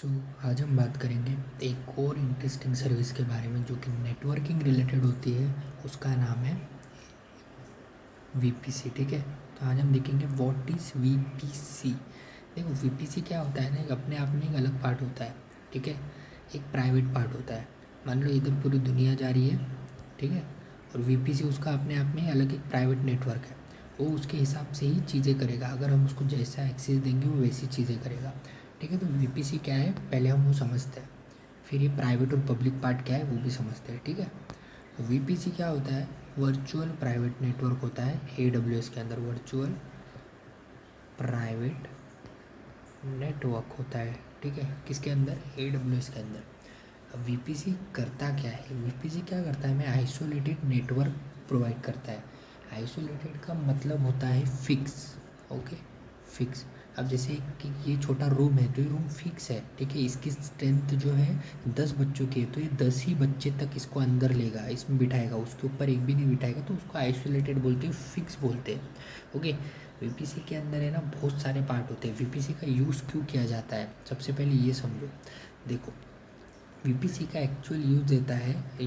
सो आज हम बात करेंगे एक और इंटरेस्टिंग सर्विस के बारे में जो कि नेटवर्किंग रिलेटेड होती है। उसका नाम है वीपीसी। ठीक है, तो आज हम देखेंगे व्हाट इज़ वीपीसी। देखो वीपीसी क्या होता है ना, एक अपने आप में एक अलग पार्ट होता है। ठीक है, एक प्राइवेट पार्ट होता है। मान लो इधर पूरी दुनिया जा रही है, ठीक है, और वीपीसी उसका अपने आप में अलग एक प्राइवेट नेटवर्क है। वो उसके हिसाब से ही चीज़ें करेगा, अगर हम उसको जैसा एक्सेस देंगे वो वैसी चीज़ें करेगा। ठीक है, तो वीपीसी क्या है पहले हम वो समझते हैं, फिर ये प्राइवेट और पब्लिक पार्ट क्या है वो भी समझते हैं। ठीक है, तो वीपीसी क्या होता है, वर्चुअल प्राइवेट नेटवर्क होता है AWS के अंदर। वर्चुअल प्राइवेट नेटवर्क होता है, ठीक है, किसके अंदर, AWS के अंदर। अब वीपीसी करता क्या है, वीपीसी क्या करता है, हमें आइसोलेटेड नेटवर्क प्रोवाइड करता है। आइसोलेटेड का मतलब होता है फिक्स। Okay, fix. अब जैसे कि ये छोटा रूम है तो ये रूम फिक्स है, ठीक है, इसकी स्ट्रेंथ जो है 10 बच्चों की है, तो ये 10 ही बच्चे तक इसको अंदर लेगा, इसमें बिठाएगा, उसके ऊपर एक भी नहीं बिठाएगा, तो उसको आइसोलेटेड बोलते हैं, फिक्स बोलते हैं। ओके, वीपीसी के अंदर है ना बहुत सारे पार्ट होते हैं। वीपीसी का यूज़ क्यों किया जाता है, सबसे पहले ये समझो। देखो, वीपीसी का एक्चुअल यूज़ देता है,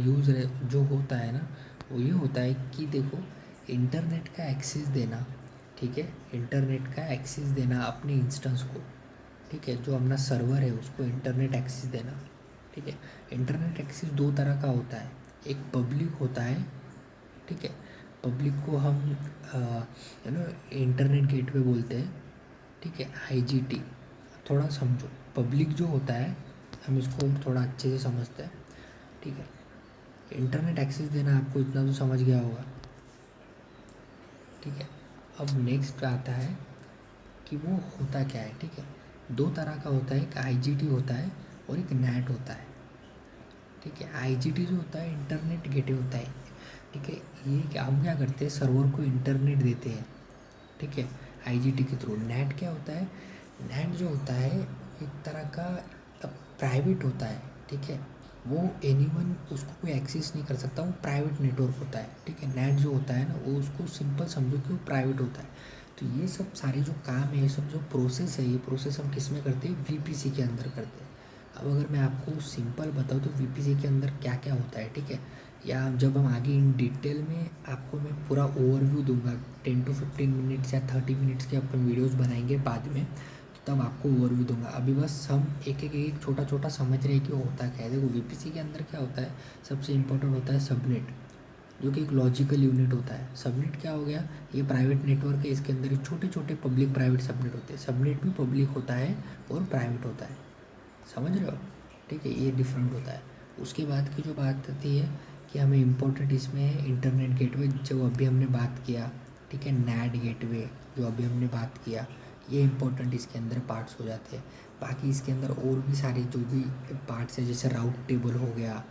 जो होता है ना वो ये होता है कि देखो, इंटरनेट का एक्सेस देना, ठीक है, इंटरनेट का एक्सेस देना अपने इंस्टेंस को, ठीक है, जो अपना सर्वर है उसको इंटरनेट एक्सेस देना। ठीक है, इंटरनेट एक्सेस दो तरह का होता है, एक पब्लिक होता है, ठीक है, पब्लिक को हम इंटरनेट गेटवे बोलते हैं, ठीक है, IGT। थोड़ा समझो, पब्लिक जो होता है हम इसको थोड़ा अच्छे से समझते हैं। ठीक है, इंटरनेट एक्सेस देना आपको इतना तो समझ गया होगा। ठीक है, अब नेक्स्ट आता है कि वो होता क्या है। ठीक है, दो तरह का होता है, एक IGT होता है और एक NAT होता है। ठीक है, IGT जो होता है इंटरनेट गेटवे होता है। ठीक है, ये क्या, हम क्या करते हैं, सर्वर को इंटरनेट देते हैं, ठीक है, IGT के थ्रू। NAT क्या होता है, NAT जो होता है एक तरह का प्राइवेट होता है, ठीक है, वो एनीवन उसको कोई एक्सेस नहीं कर सकता, वो प्राइवेट नेटवर्क होता है। ठीक है, NAT जो होता है ना वो उसको सिंपल समझो कि वो प्राइवेट होता है। तो ये सब सारे जो काम है, ये सब जो प्रोसेस है, ये प्रोसेस हम किस में करते हैं, वीपीसी के अंदर करते हैं। अब अगर मैं आपको सिंपल बताऊँ तो वीपीसी के अंदर क्या क्या होता है, ठीक है, या जब हम आगे इन डिटेल में आपको मैं पूरा ओवरव्यू दूंगा, 10 to 15 मिनट्स या 30 मिनट्स के अपन वीडियोस बनाएंगे बाद में, तो तब आपको ओवरव्यू दूंगा। अभी बस हम एक छोटा छोटा समझ रहे हैं कि वो होता क्या है। देखो, वीपीसी के अंदर क्या होता है, सबसे इंपॉर्टेंट होता है सबनेट, जो कि एक लॉजिकल यूनिट होता है। सबनेट क्या हो गया, ये प्राइवेट नेटवर्क है, इसके अंदर छोटे छोटे पब्लिक प्राइवेट सबनेट होते हैं। सबनेट भी पब्लिक होता है और प्राइवेट होता है, समझ रहे हो। ठीक है, ये डिफरेंट होता है। उसके बाद की जो बात आती है कि हमें इम्पोर्टेंट इसमें है इंटरनेट गेटवे, जो अभी हमने बात किया, ठीक है, NAT गेटवे जो अभी हमने बात किया, ये इंपॉर्टेंट इसके अंदर पार्ट्स हो जाते हैं। बाकी इसके अंदर और भी सारे जो भी पार्ट्स हैं, जैसे राउट टेबल हो गया,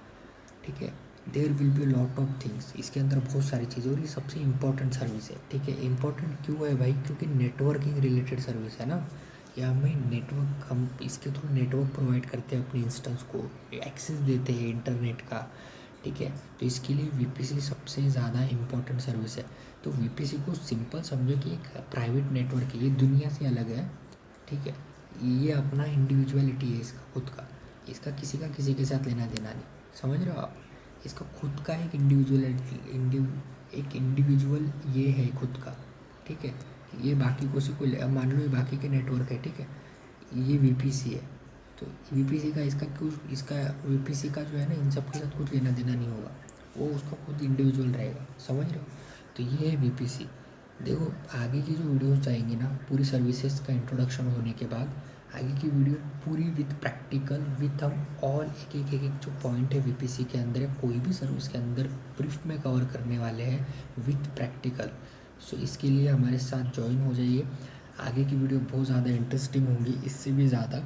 ठीक है, there will be lot of things, इसके अंदर बहुत सारी चीज़ें, और ये सबसे इंपॉर्टेंट सर्विस है। ठीक है, इंपॉर्टेंट क्यों है भाई, क्योंकि नेटवर्किंग रिलेटेड सर्विस है ना, या हमें नेटवर्क, हम इसके थ्रू नेटवर्क प्रोवाइड करते हैं, अपने इंस्टेंस को एक्सेस देते हैं इंटरनेट का। ठीक है, तो इसके लिए वीपीसी सबसे ज़्यादा इम्पोर्टेंट सर्विस है। तो वीपीसी को सिंपल समझो कि एक प्राइवेट नेटवर्क है, ये दुनिया से अलग है। ठीक है, ये अपना इंडिविजुअलिटी है इसका खुद का, इसका किसी का किसी के साथ लेना देना नहीं, समझ रहे हो आप। इसका खुद का एक एक इंडिविजुअल ये है खुद का। ठीक है, ये बाकी को से कोई, मान लो ये बाकी के नेटवर्क है, ठीक है, ये वीपीसी है, तो वीपीसी का इसका कुछ, इसका वीपीसी का जो है ना इन सब के साथ कुछ लेना देना नहीं होगा, वो उसका खुद इंडिविजुअल रहेगा, समझ रहे हो। तो ये है वीपीसी। देखो, आगे की जो वीडियोस जाएंगी ना, पूरी सर्विसेज का इंट्रोडक्शन होने के बाद आगे की वीडियो पूरी विथ प्रैक्टिकल, विथ हम और एक जो पॉइंट है वीपीसी के अंदर है, कोई भी सर्विस के अंदर ब्रीफ में कवर करने वाले हैं विथ प्रैक्टिकल। सो इसके लिए हमारे साथ ज्वाइन हो जाइए, आगे की वीडियो बहुत ज़्यादा इंटरेस्टिंग होंगी, इससे भी ज़्यादा।